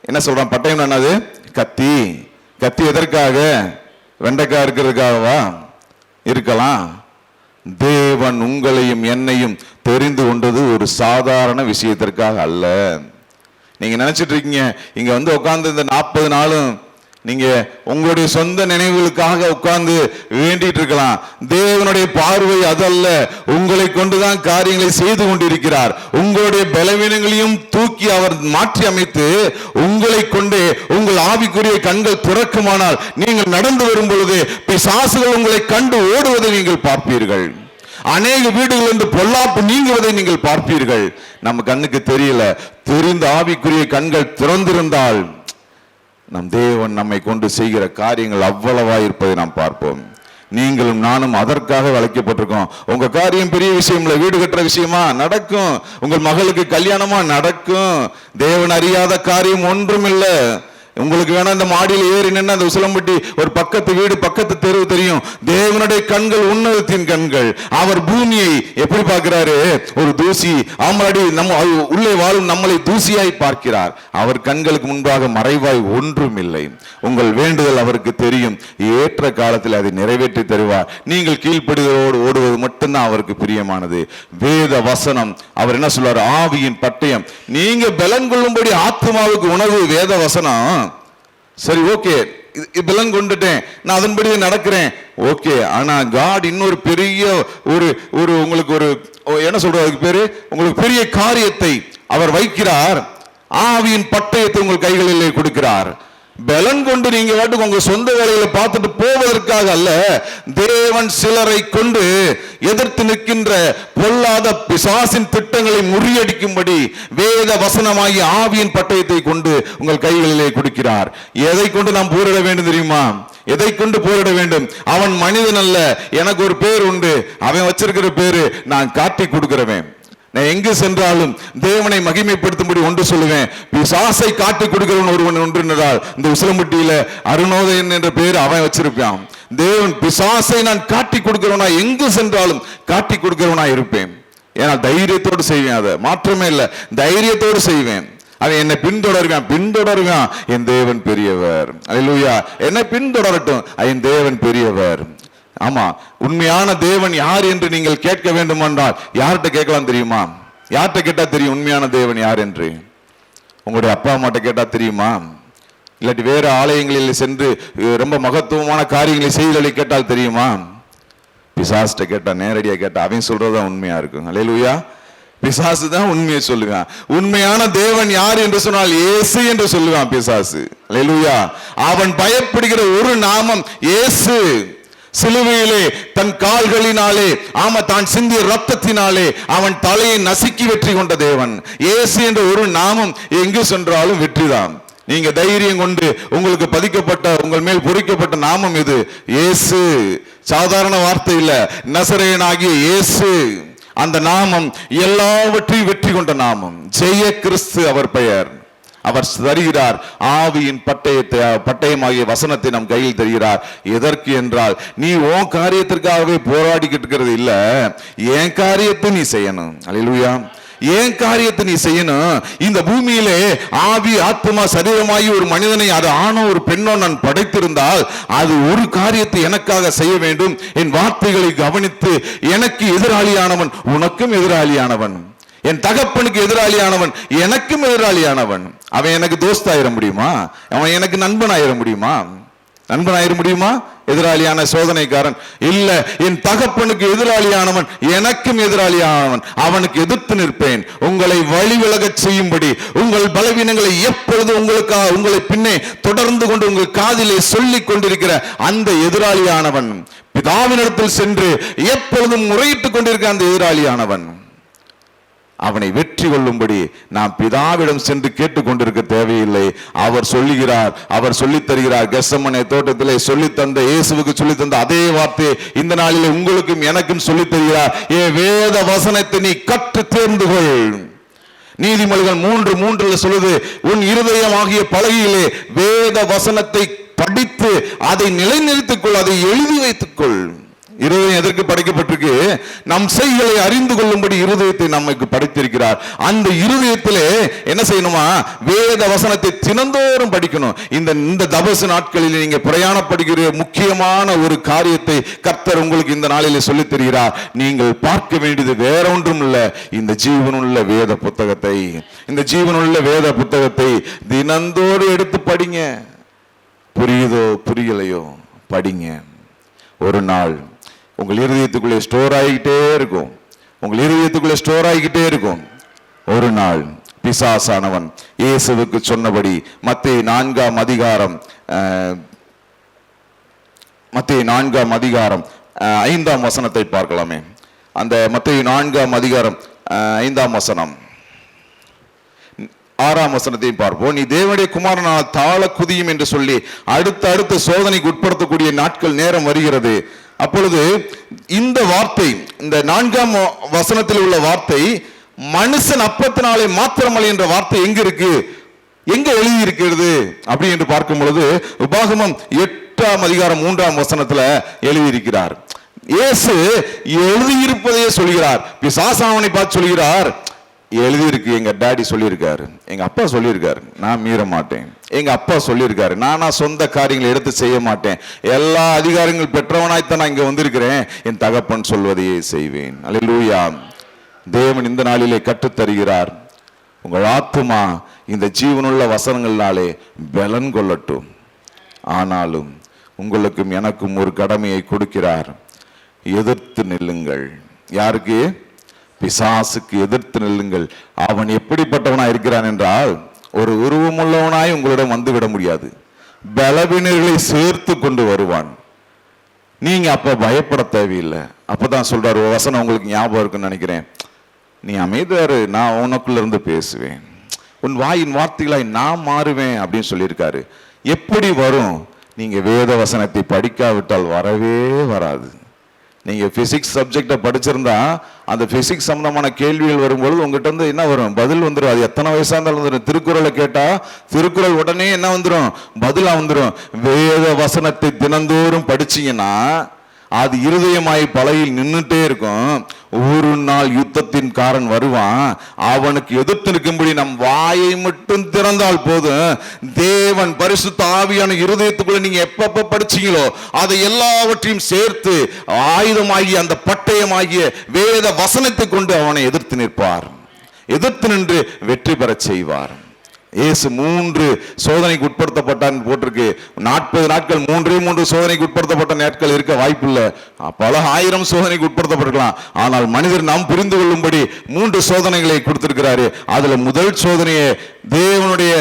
Speaker 3: என்ன சொல்றான், பட்டயம் என்னது? கத்தி. கத்தி எதற்காக? வெண்டைக்காய் இருக்கிறதுக்காகவா? இருக்கலாம். தேவன் உங்களையும் என்னையும் தெரிந்து கொண்டது ஒரு சாதாரண விஷயத்திற்காக அல்ல. நீங்க நினைச்சிட்டு இருக்கீங்க இங்க வந்து உட்கார்ந்து இந்த 40 நாளும் நீங்க உங்களுடைய சொந்த நினைவுகளுக்காக உட்கார்ந்து வேண்டிட்டு இருக்கலாம். தேவனுடைய பார்வை அதல்ல. உங்களை கொண்டுதான் காரியங்களை செய்து கொண்டிருக்கிறார். உங்களுடைய பலவீனங்களையும் தூக்கி அவர் மாற்றி அமைத்து உங்களை கொண்டு உங்கள் ஆவிக்குரிய கண்கள் திறக்குமானால் நீங்கள் நடந்து வரும் பொழுது பிசாசுகள் உங்களை கண்டு ஓடுவதை நீங்கள் பார்ப்பீர்கள். அநேக வீடுகள் என்று பொல்லாப்பு நீங்குவதை நீங்கள் பார்ப்பீர்கள். நம்ம கண்ணுக்கு தெரியல. தெரிந்த ஆவிக்குரிய கண்கள் திறந்திருந்தால் நம் தேவன் நம்மை கொண்டு செய்கிற காரியங்கள் அவ்வளவா இருப்பதை நாம் பார்ப்போம். நீங்களும் நானும் அதற்காக அழைக்கப்பட்டிருக்கோம். உங்க காரியம் பெரிய விஷயம் இல்லை, வீடு கட்டுற விஷயமா நடக்கும், உங்கள் மகளுக்கு கல்யாணமா நடக்கும். தேவன் அறியாத காரியம் ஒன்றும் இல்லை. உங்களுக்கு வேணா இந்த மாடியில் ஏறி நின்று அந்த உசிலம்பட்டி ஒரு பக்கத்து வீடு பக்கத்து தெருவு தெரியும். தேவனுடைய கண்கள் உன்னதத்தின் கண்கள். அவர் பூமியை எப்படி பார்க்கிறாரு? ஒரு தூசி. ஆமாடி, நம்ம உள்ளே வாழும் நம்மளை தூசியாய் பார்க்கிறார். அவர் கண்களுக்கு முன்பாக மறைவாய் ஒன்றும் இல்லை. உங்கள் வேண்டுதல் அவருக்கு தெரியும். ஏற்ற காலத்தில் அதை நிறைவேற்றி தருவார். நீங்கள் கீழ்ப்படிதலோடு ஓடுவது மட்டும்தான் அவருக்கு பிரியமானது. வேத வசனம். அவர் என்ன சொல்றாரு? ஆவியின் பட்டயம். நீங்க பலன் கொள்ளும்படி ஆத்மாவுக்கு உணவு வேத வசனம். சரி, ஓகே, பலன் கொண்டுட்டேன், நான் அதன்படி நடக்கிறேன், ஓகே. ஆனா காட் இன்னொரு பெரிய ஒரு உங்களுக்கு ஒரு என்ன சொல்றது பேரு, உங்களுக்கு பெரிய காரியத்தை அவர் வைக்கிறார். ஆவியின் பட்டயத்தை உங்கள் கைகளிலே கொடுக்கிறார். பலன் கொண்டு நீங்க வாட்டுக்கு உங்க சொந்த வேலைகளை பார்த்துட்டு போவதற்காக அல்ல. தேவன் சிலரை கொண்டு எதிர்த்து நிற்கின்ற பொல்லாத பிசாசின் திட்டங்களை முறியடிக்கும்படி வேத வசனமாகி ஆவியின் பட்டயத்தை கொண்டு உங்கள் கைகளிலே கொடுக்கிறார். எதை கொண்டு நாம் போரிட வேண்டும் தெரியுமா? எதை கொண்டு போரிட வேண்டும்? அவன் மனிதன் அல்ல. எனக்கு ஒரு பேர் உண்டு. அவன் வச்சிருக்கிற பேரு நான் காட்டி கொடுக்கிறவன். நான் எங்கு சென்றாலும் தேவனை மகிமைப்படுத்தும்படி ஒன்று சொல்லுவேன், பிசாசை காட்டி கொடுக்கிறவன் ஒருவன் ஒன்று என்றால் இந்த உசிலம்பட்டியில அருணோதயன் என்ற பேர் அவன் வச்சிருப்பான். தேவன் பிசாசை நான் காட்டி கொடுக்கிறவனா, எங்கு சென்றாலும் காட்டி கொடுக்கிறவனா இருப்பேன். ஏன்னா தைரியத்தோடு செய்வேன், அதை மாற்றமே இல்லை, தைரியத்தோடு செய்வேன். அவன் என்னை பின்தொடருவான். என் தேவன் பெரியவர். அல்லேலூயா. என்னை பின்தொடரட்டும், என் தேவன் பெரியவர். ஆமா, உண்மையான தேவன் யார் என்று நீங்கள் கேட்க வேண்டும் என்றால் யார்கிட்ட கேட்கலாம் தெரியுமா? யார்கிட்ட கேட்டா தெரியும் உண்மையான தேவன் யார் என்று? உங்களுடைய அப்பா அம்மாட்ட கேட்டா தெரியுமா? இல்லாட்டி வேற ஆலயங்களில் சென்று ரொம்ப மகத்துவமான காரியங்களை செய்திகளை கேட்டால் தெரியுமா? பிசாசிட்ட கேட்டா, நேரடியா கேட்டா அவன் சொல்றதுதான் உண்மையா இருக்கும். அல்லேலூயா. பிசாசு தான் உண்மையை சொல்லுவான். உண்மையான தேவன் யார் என்று சொன்னால் இயேசு என்று சொல்லுவான் பிசாசு. அல்லேலூயா. அவன் பயப்படுகிற ஒரு நாமம் இயேசு. சிலுவையிலே தன் கால்களினாலே, தான் சிந்திய ரத்தத்தினாலே அவன் தலையை நசுக்கி வெற்றி கொண்ட தேவன் இயேசு என்ற ஒரு நாமம் எங்கு சென்றாலும் வெற்றிதான். நீங்க தைரியம் கொண்டு உங்களுக்கு பதிக்கப்பட்ட, உங்கள் மேல் பொறிக்கப்பட்ட நாமம் இது இயேசு. சாதாரண வார்த்தை இல்ல, நசரேயனாகிய இயேசு. அந்த நாமம் எல்லாவற்றையும் வெற்றி கொண்ட நாமம். ஜெய கிறிஸ்து அவர் பெயர். அவர் தருகிறார் ஆவியின் பட்டயமாகிய வசனத்தை நம் கையில் தருகிறார். எதற்கு என்றால், நீ உன் காரியத்திற்காகவே போராடிக்கிட்டு இருக்கிறது இல்ல, என் காரியத்தை நீ செய்யணும். அல்லேலூயா. ஏன் காரியத்தை நீ செய்யணும்? இந்த பூமியிலே ஆவி ஆத்மா சரீரமாகி ஒரு மனிதனை, அது ஆணோ ஒரு பெண்ணோ நான் படைத்திருந்தால் அது ஒரு காரியத்தை எனக்காக செய்ய வேண்டும். என் வார்த்தைகளை கவனித்து, எனக்கு எதிராளியானவன் உனக்கும் எதிராளியானவன், என் தகப்பனுக்கு எதிராளியானவன் எனக்கும் எதிராளியானவன். அவன் எனக்கு தோஸ்தாயிர முடியுமா? அவன் எனக்கு நண்பனாயிர முடியுமா? எதிராளியான சோதனைக்காரன் இல்ல. என் தகப்பனுக்கு எதிராளியானவன் எனக்கும் எதிராளியானவன். அவனுக்கு எதிர்த்து நிற்பேன். உங்களை வழி விலகச் செய்யும்படி, உங்கள் பலவீனங்களை எப்பொழுது உங்களை பின்னே தொடர்ந்து கொண்டு உங்கள் காதிலே சொல்லிக் கொண்டிருக்கிற அந்த எதிராளியானவன், பிதாவினிடத்தில் சென்று எப்பொழுதும் முறையிட்டுக் கொண்டிருக்கிற அந்த எதிராளியானவன், அவனை வெற்றி கொள்ளும்படி நாம் பிதாவிடம் சென்று கேட்டுக்கொண்டிருக்க தேவையில்லை. அவர் சொல்லுகிறார், அவர் சொல்லித் தருகிறார். கெத்செமனே தோட்டத்திலே சொல்லித் தந்த இயேசுவுக்கு சொல்லித் தந்த அதே வார்த்தை இந்த நாளிலே உங்களுக்கும் எனக்கும் சொல்லித் தருகிறார். வேத வசனத்தை நீ கற்று தேர்ந்து கொள். நீதிமொழிகள் 3:3 சொல்லுது, உன் இருதயம் ஆகிய பலகையிலே வேத வசனத்தை படித்து அதை நிலைநிறுத்திக் கொள், அதை எழுதி வைத்துக் கொள். இருதயம் எதற்கு படைக்கப்பட்டிருக்கு? நம் செய்களை அறிந்து கொள்ளும்படி இருதயத்தை நமக்கு படைத்திருக்கிறார். அந்த இருதயத்திலே என்ன செய்யணுமா? வேத வசனத்தை தினந்தோறும் படிக்கணும். இந்த தபசு நாட்களில் நீங்க பிரயாணப்படுகிற முக்கியமான ஒரு காரியத்தை கர்த்தர் உங்களுக்கு இந்த நாளிலே சொல்லித் தருகிறார். நீங்கள் பார்க்க வேண்டியது வேற ஒன்றும் இல்ல, இந்த ஜீவனுள்ள வேத புத்தகத்தை. இந்த ஜீவனுள்ள வேத புத்தகத்தை தினந்தோறும் எடுத்து படிங்க. புரியுதோ புரியலையோ படிங்க. ஒரு நாள் உங்கள் இருதயத்துக்குள்ளே ஸ்டோர் ஆகிக்கிட்டே இருக்கும். ஒரு நாள் பிசாசானவன் இயேசுவுக்கு சொன்னபடி மத்தேயு 4 அதிகாரம் 5 வசனத்தை பார்க்கலாமே. அந்த மத்தேயு 4 5 வசனம் 6 வசனத்தையும் பார்ப்போம். நீ தேவனுடைய குமாரனான தாழ குதியும் என்று சொல்லி அடுத்த சோதனைக்கு உட்படுத்தக்கூடிய நாட்கள் நேரம் வருகிறது. அப்பொழுது இந்த வார்த்தை, இந்த 4 வசனத்தில் உள்ள வார்த்தை, மனுஷன் அப்பத்தினாலே மாத்திரமல்ல என்ற வார்த்தை எங்க இருக்கு, எங்க எழுதி இருக்கிறது அப்படி என்று பார்க்கும் பொழுது உபாகமம் 8 அதிகாரம் 3 வசனத்துல எழுதியிருக்கிறார். இயேசு எழுதியிருப்பதையே சொல்கிறார். பிசாசானவனை பார்த்து சொல்கிறார், எழுதியிருக்கு, எங்க டாடி சொல்லியிருக்காரு, எங்க அப்பா சொல்லியிருக்காரு, நான் மீற மாட்டேன். எங்க அப்பா சொல்லியிருக்காரு, நானா சொந்த காரியங்களை எடுத்து செய்ய மாட்டேன். எல்லா அதிகாரங்கள் பெற்றவனாய்த்தான் நான் இங்க வந்திருக்கிறேன். என் தகப்பன் சொல்வதையே செய்வேன். அல்லேலூயா. தேவன் இந்த நாளிலே கற்றுத்தருகிறார், உங்கள் ஆத்துமா இந்த ஜீவனுள்ள வசனங்களாலே பலன் கொள்ளட்டும். ஆனாலும் உங்களுக்கும் எனக்கும் ஒரு கடமையை கொடுக்கிறார். எதிர்த்து நில்லுங்கள். யாருக்கு? பிசாசுக்கு எதிர்த்து நில்லுங்கள். அவன் எப்படிப்பட்டவனாய் இருக்கிறான் என்றால், ஒரு உருவமுள்ளவனாய் உங்களிடம் வந்துவிட முடியாது. பலவீனர்களை சேர்த்து கொண்டு வருவான். நீங்க அப்ப பயப்பட தேவையில்லை. அப்பதான் சொல்றாரு, வசனம் உங்களுக்கு ஞாபகம் இருக்குன்னு நினைக்கிறேன், நீ அமைதியாரு, நான் உனக்குள்ள இருந்து பேசுவேன், உன் வாயின் வார்த்தைகளாய் நான் மாறுவேன் அப்படின்னு சொல்லியிருக்காரு. எப்படி வரும்? நீங்க வேத வசனத்தை படிக்காவிட்டால் வரவே வராது. நீங்க பிசிக்ஸ் சப்ஜெக்டை படிச்சிருந்தா அந்த பிசிக்ஸ் சம்பந்தமான கேள்விகள் வரும்பொழுது உங்ககிட்ட இருந்து என்ன வரும்? பதில் வந்துடும். அது எத்தனை வயசா இருந்தாலும் வந்துடும். திருக்குறளை கேட்டா திருக்குறள் உடனே என்ன வந்துடும்? பதிலா வந்துடும். வேத வசனத்தை தினந்தோறும் படிச்சீங்கன்னா அது இருதயமாய் பலகையில் நின்றுட்டே இருக்கும். ஒரு நாள் யுத்தத்தின் காரன் வருவான், அவனுக்கு எதிர்த்து நிற்கும்படி நம் வாயை மட்டும் திறந்தால் போதும், தேவன் பரிசுத்த ஆவியான இருதயத்துக்குள்ள நீங்க எப்ப படிச்சீங்களோ அதை எல்லாவற்றையும் சேர்த்து ஆயுதமாகிய அந்த பட்டயமாகிய வேத வசனத்தை கொண்டு அவனை எதிர்த்து நிற்பார். எதிர்த்து நின்று வெற்றி பெற செய்வார். இயேசு 3 சோதனைக்கு உட்படுத்தப்பட்டான் போட்டிருக்கு. 40 நாட்கள் 3 சோதனைக்கு உட்படுத்தப்பட்ட நாட்கள் இருக்க வாய்ப்பில்லை. பல ஆயிரம் சோதனைக்கு உட்படுத்தப்பட்டிருக்கலாம். ஆனால் மனிதர் நாம் புரிந்து கொள்ளும்படி 3 சோதனைகளை கொடுத்திருக்கிறாரு. அதுல முதல் சோதனையை தேவனுடைய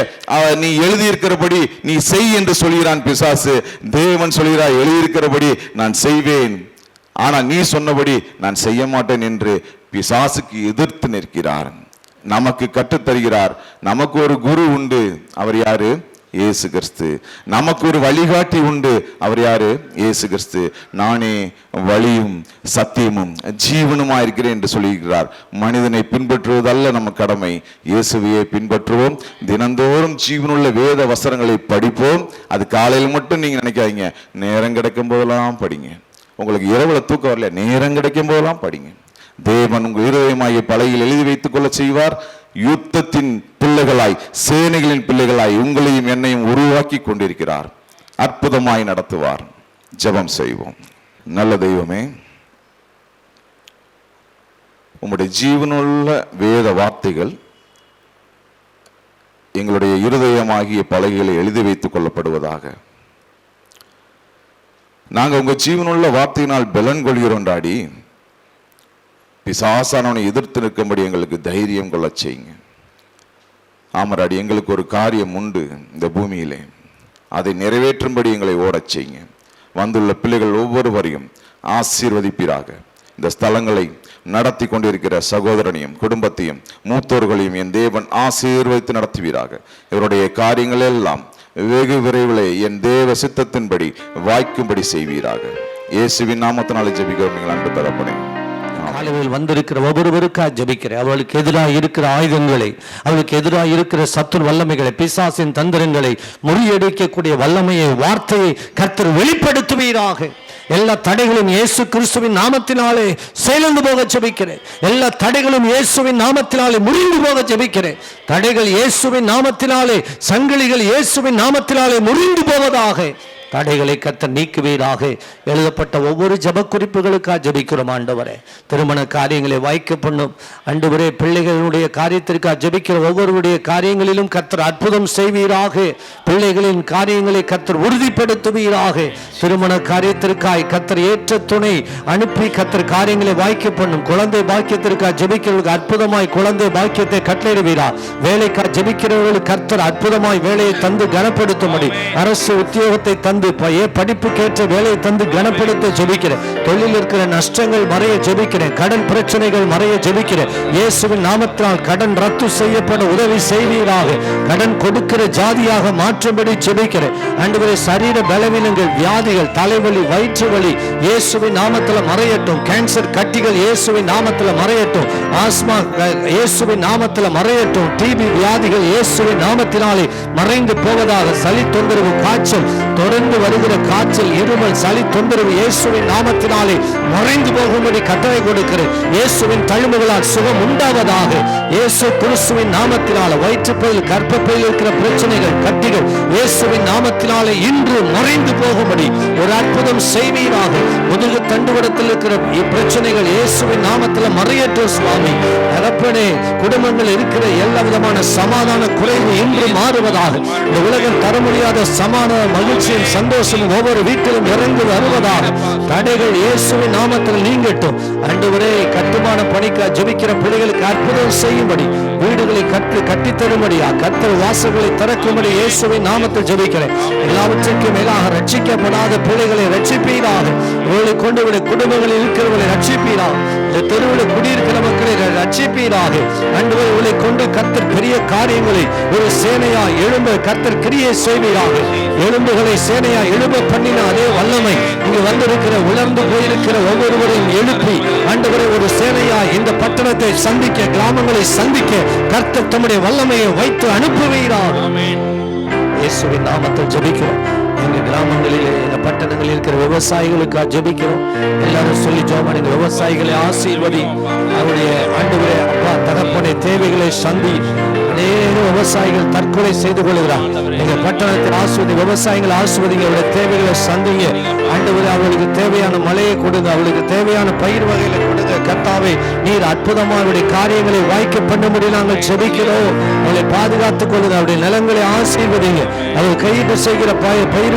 Speaker 3: நீ எழுதியிருக்கிறபடி நீ செய் என்று சொல்கிறான் பிசாசு. தேவன் சொல்கிறார், எழுதியிருக்கிறபடி நான் செய்வேன், ஆனா நீ சொன்னபடி நான் செய்ய மாட்டேன் என்று பிசாசுக்கு எதிர்த்து நிற்கிறார். நமக்கு கற்றுத்தருகிறார். நமக்கு ஒரு குரு உண்டு, அவர் யாரு? இயேசு கிறிஸ்து. நமக்கு ஒரு வழிகாட்டி உண்டு, அவர் யாரு? இயேசு கிறிஸ்து. நானே வழியும் சத்தியமும் ஜீவனுமா இருக்கிறேன் என்று சொல்லியிருக்கிறார். மனிதனை பின்பற்றுவதல்ல நம்ம கடமை, இயேசுவையே பின்பற்றுவோம். தினந்தோறும் ஜீவனுள்ள வேத வசனங்களை படிப்போம். அது காலையில் மட்டும் நீங்க நினைக்காதீங்க, நேரம் கிடைக்கும் போதெல்லாம் படிங்க. உங்களுக்கு இரவுல தூக்கம் வரல, நேரம் கிடைக்கும் போதெல்லாம் படிங்க. தேவன் உங்கள் இருதயமாகிய பலகையில் எழுதி வைத்துக் கொள்ள செய்வார். யுத்தத்தின் பிள்ளைகளாய், சேனைகளின் பிள்ளைகளாய் உங்களையும் என்னையும் உருவாக்கி கொண்டிருக்கிறார். அற்புதமாய் நடத்துவார். ஜெபம் செய்வோம். நல்ல தெய்வமே, உம்முடைய ஜீவனுள்ள வேத வார்த்தைகள் எங்களுடைய இருதயமாகிய பலகைகளை எழுதி வைத்துக் கொள்ளப்படுவதாக. நாங்கள் உங்க ஜீவனுள்ள வார்த்தையினால் பலன் கொள்கிறோம் டாடி. பிசாசானவனை எதிர்த்து நிற்கும்படி எங்களுக்கு தைரியம் கொள்ள செய்யுங்க. ஆமராடி, எங்களுக்கு ஒரு காரியம் உண்டு இந்த பூமியிலே, அதை நிறைவேற்றும்படி எங்களை ஓடச் செய்யுங்க. வந்துள்ள பிள்ளைகள் ஒவ்வொருவரையும் ஆசீர்வதிப்பீராக. இந்த ஸ்தலங்களை நடத்தி கொண்டிருக்கிற சகோதரனையும் குடும்பத்தையும் மூத்தோர்களையும் என் தேவன் ஆசீர்வதித்து நடத்துவீராக. இவருடைய காரியங்கள் எல்லாம் வெகு விரைவில் என் தேவ சித்தத்தின்படி வாய்க்கும்படி செய்வீராக. இயேசுவின் நாமத்தினாலே ஜெபிக்கிறோம் எங்கள் அன்பு தகப்பனே.
Speaker 2: காலையில் வந்திருக்கிற ஒவ்வொருவருக்கா ஜெபிக்கிறேன். அவளுக்கு எதிராக இருக்கிற ஆயுதங்களை, அவளுக்கு எதிராக இருக்கிற சத்துரு வல்லமைகளை, பிசாசின் தந்திரங்களை முறியடிக்கக்கூடிய வல்லமையை, வார்த்தையை கர்த்தர் வெளிப்படுத்துவீராக. எல்லா தடைகளும் இயேசு கிறிஸ்துவின் நாமத்தினாலே செயலந்து போக ஜெபிக்கிறேன். எல்லா தடைகளும் இயேசுவின் நாமத்தினாலே முறிந்து போக ஜெபிக்கிறேன். தடைகள் இயேசுவின் நாமத்தினாலே, சங்கிலிகள் இயேசுவின் நாமத்தினாலே முறிந்து போவதாக. தடைகளை கர்த்தர் நீக்குவீராக. எழுதப்பட்ட ஒவ்வொரு ஜெப குறிப்புகளுக்காக ஜெபிக்கிறோம் ஆண்டவரே. திருமண காரியங்களை வாய்க்க பண்ணும் ஆண்டவரே. பிள்ளைகளுடைய காரியத்திற்காக ஜெபிக்கிற ஒவ்வொருவருடைய காரியங்களிலும் கர்த்தர் அற்புதம் செய்வீராக. பிள்ளைகளின் காரியங்களை கர்த்தர் உறுதிப்படுத்துவீராக. திருமண காரியத்திற்காய் கர்த்தர் ஏற்ற துணை அனுப்பி கர்த்தர் காரியங்களை வாய்க்க பண்ணும். குழந்தை பாக்கியத்திற்காக ஜெபிக்கிறவர்களுக்கு அற்புதமாய் குழந்தை பாக்கியத்தை கட்டளையிடுவீரா. வேலைக்காக ஜெபிக்கிறவர்களுக்கு கர்த்தர் அற்புதமாய் வேலையை தந்து கனப்படுத்தும்படி, அரசு உத்தியோகத்தை தந்து படிப்புக்கேற்ற வேலையை தந்து கனப்படுத்த ஜெபிக்கிறேன். தொழில் இருக்கிற நஷ்டங்கள் மறைய ஜெபிக்கிறேன். கடன் பிரச்சனைகள் மறைய ஜெபிக்கிறேன். இயேசுவின் நாமத்தினால் கடன் ரத்து செய்யப்பட உதவி செய்வீராக. கடன் கொடுக்கிற ஜாதியாக மாற்றும்படி ஜெபிக்கிறேன். ஆண்டவரே, சரீர பலவீனங்கள், வியாதிகள், தலைவலி, வயிற்று வலி இயேசுவின் நாமத்தில் மறையட்டும். கேன்சர் கட்டிகள் இயேசுவின் நாமத்தில் மறையட்டும். ஆஸ்மா இயேசுவின் நாமத்தில் மறையட்டும். டிபி வியாதிகள் இயேசுவின் நாமத்தினாலே மறைந்து போவதாக. சளி தொந்தரவு, காய்ச்சல், தொடர்ந்து வருகிற காய்ச்சல், இருமல், சளி தொந்தரவு இயேசுவின் நாமத்தினாலே மறைந்து போகும்படி கட்டளை கொடுக்கிறேன். இயேசுவின் தழும்புகளால் சுகம் உண்டாவதாக. இயேசு கிறிஸ்துவின் நாமத்தினால வயிற்றுப்பையில், கர்ப்பப்பையில் இருக்கிற பிரச்சனைகள், கட்டிகள் இயேசுவின் நாமத்தினாலே இன்று மறைந்து போகும்படி ஒரு அற்புதம் செய்வீராக. முதுகு தண்டுவடத்தில் இருக்கிற பிரச்சனைகள் இயேசுவின் நாமத்தில் மறையட்டும் சுவாமி. தகப்பனே, குடும்பங்கள் இருக்கிற எல்லா விதமான சமாதான குறைவு இன்று மாறுவதாக. இந்த உலகம் தர முடியாத சமாதான, மகிழ்ச்சியும் சந்தோஷமும் ஒவ்வொரு வீட்டிலும் இறங்கி வருவதாக. தடைகள் இயேசுவின் நாமத்தில் நீங்கட்டும். ஆண்டவரே, கட்டுமான பணிக்கு ஜெபிக்கிற பிள்ளைகளுக்கு அற்புதம் செய்யும்படி, வீடுகளை கட்டித்தரும்படியா, கர்த்தர் வாசல்களை திறக்கும்படி இயேசுவின் நாமத்தில் ஜெபிக்கிறேன். எல்லாவற்றுக்கும் மேலாக ரட்சிக்கப்படாத பிள்ளைகளை ரட்சிப்பீராக. இவர்களை கொண்டு விட குடும்பங்களில் இருக்கிறவர்களை ரட்சிப்பீராக. இந்த தெருவில் குடியிருக்கிற மக்களை ரட்சிப்பீராக. ஆண்டவரே, உங்களை கொண்டு கர்த்தர் பெரிய காரியங்களை ஒரு சேனையா எழும்ப கர்த்தர் கிரியை செய்வீராக. எலும்புகளை சேனையா எழும்ப பண்ணின அதே வல்லமை இங்கு வந்திருக்கிற உலர்ந்து போயிருக்கிற ஒவ்வொருவரையும் எழுப்பி ஆண்டவரே ஒரு சேனையா இந்த பட்டணத்தை சந்திக்க, கிராமங்களை சந்திக்க கர்த்தர் தம்முடைய வல்லமையை வைத்து அனுப்புவீராக. இயேசுவின் நாமத்தில் ஜெபிக்கிறோம். எங்க கிராமங்களிலே, எங்க பட்டணங்களில் இருக்கிற விவசாயிகளுக்கு ஜெபிக்கிறோம். எல்லாரும் சொல்லி ஜெபம். எங்க விவசாயிகளை ஆசீர்வதி. அவருடைய ஆண்டவரே அப்பா தகப்பனை தேவைகளை சந்தி. அநேக விவசாயிகள் தற்கொலை செய்து கொள்கிறார். எங்க பட்டணத்தில் ஆஸ்வதி, விவசாயிகள் ஆஸ்வதிங்க. அவருடைய தேவைகளை சந்திங்க ஆண்டவரே. அவர்களுக்கு தேவையான மழையை கொடுங்க, அவளுக்கு தேவையான பயிர் வகைகளை கொடுங்க. கர்த்தாவே, நீர் அற்புதமா அவருடைய காரியங்களை வாய்க்க பண்ணும்படி நாங்கள் ஜெபிக்கிறோம். அவளை பாதுகாத்துக் கொள்ளுங்க. அவருடைய நிலங்களை ஆசீர்வதிங்க. அவர் கையிட்டு செய்கிற பயிர்கள்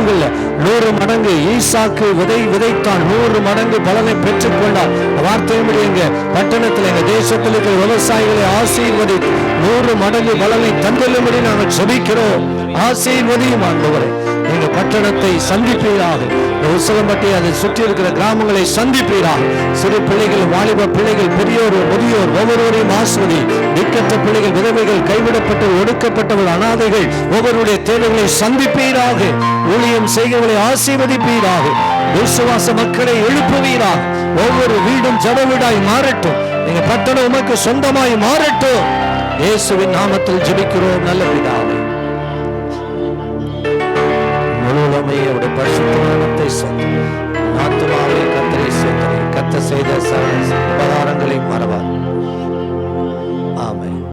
Speaker 2: 100 மடங்கு ஈசாக்கு விதைத்தான் 100 மடங்கு பலனை பெற்றுக் கொண்டார். வார்த்தையின்படி எங்க பட்டணத்தில், எங்க தேசத்தில் இருக்கிற விவசாயிகளை ஆசீர்வதி 100 மடங்கு பலனை தந்துள்ளபடி நாங்கள் ஜெபிக்கிறோம். ஆசீர்வதியும் ஆண்டவரே. எங்க பட்டணத்தை சந்திப்பீராக. உசலம்பட்டி அதை சுற்றி இருக்கிற கிராமங்களை சந்திப்பீராக. சிறு பிள்ளைகள், வாலிப பிள்ளைகள், பெரியோர், முதியோர் ஒவ்வொருவரையும் ஆஸ்வதி. திக்கற்ற பிள்ளைகள், விதவைகள், கைவிடப்பட்டவர், ஒடுக்கப்பட்டவர், அனாதைகள் ஒவ்வொருடைய தேவைகளை சந்திப்பீராக. ஊழியம் செய்கிறவர்களை ஆசீர்வதிப்பீராக. விசுவாச மக்களை எழுப்புவீராக. ஒவ்வொரு வீடும் ஜெப வீடாய் மாறட்டும். எங்க பட்டணம் உமக்கு சொந்தமாய் மாறட்டும். இயேசுவின் நாமத்தில் ஜெபிக்கிறோம் நல்ல பிதாவே.